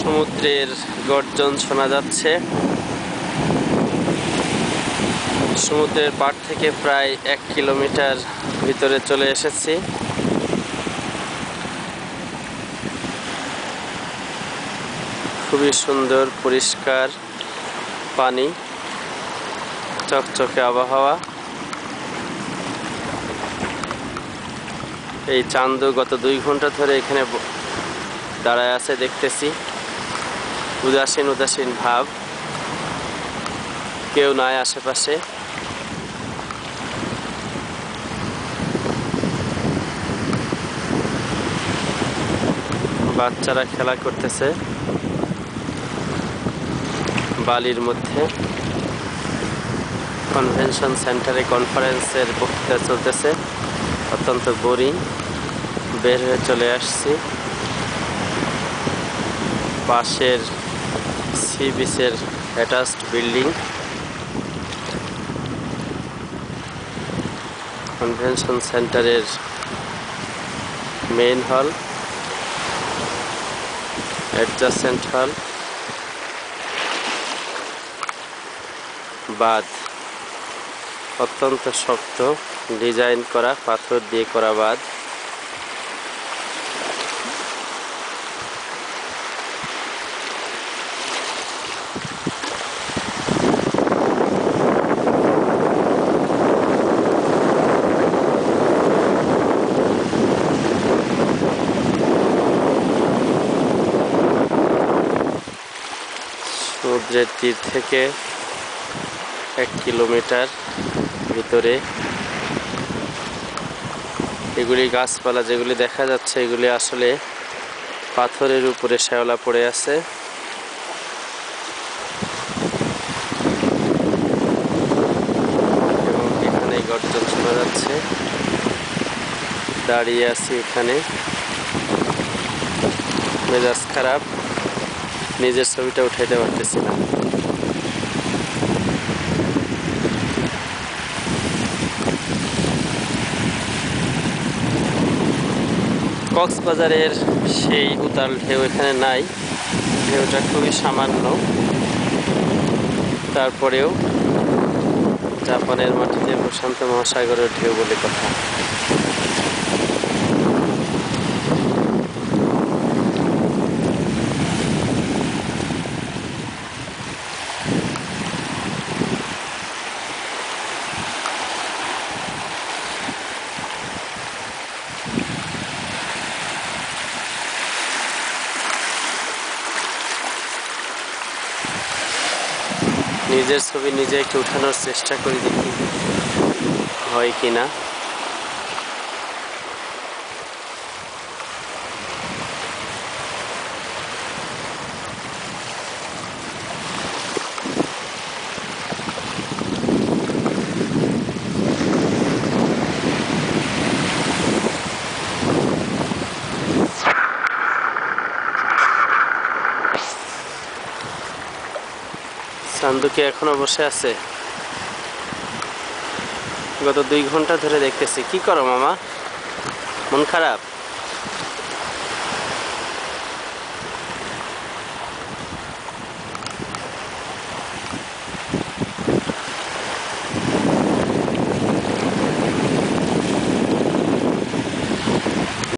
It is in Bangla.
সমুদ্রের গর্জন শোনা যাচ্ছে। সমুদ্রের পাড় থেকে প্রায় 1 কিলোমিটার ভিতরে চলে এসেছি। খুবই সুন্দর পরিষ্কার পানি, চকচকে আবহাওয়া। এই চান্দু গত 2 ঘন্টা ধরে এখানে দাঁড়ায় আছে, দেখতেছি। উদাসীন উদাসীন ভাব, কেউ নাই আশেপাশে। বাচ্চারা খেলা করতেছে বালির মধ্যে। কনভেনশন সেন্টারে কনফারেন্সের বক্তৃতা চলতেছে। অত্যন্ত বোরিং। বের হয়ে চলে আসছি। পাশের সি বিচের অ্যাটাচড বিল্ডিং। কনভেনশন সেন্টারের মেইন হল, অ্যাডজাসেন্ট হল, বাঁধ। অত্যন্ত শক্ত ডিজাইন করা, পাথর দিয়ে করা বাঁধ। সমুদ্রের তীর থেকে 1 কিলোমিটার ভিতরে এগুলি গাছপালা যেগুলি দেখা যাচ্ছে, এগুলি আসলে পাথরের উপরে শ্যাওলা পড়ে আছে। এবং এখানে গর্জন শোনা যাচ্ছে। দাঁড়িয়ে আছি এখানে, মেজাজ খারাপ, নিজের ছবিটা উঠাইতে পারতেছি না। কক্সবাজারের সেই উতাল ঢেউ এখানে নাই, ঢেউটা খুবই সামান্য। তারপরেও জাপানের মাটিতে প্রশান্ত মহাসাগরের ঢেউ বলে কথা। নিজের ছবি নিজে একটু উঠানোর চেষ্টা করি, দেখি হয় কিনা। চান্দুকে এখনো বসে আছে। গত 2 ঘন্টা ধরে দেখতেছি। কি করো মামা, মন খারাপ?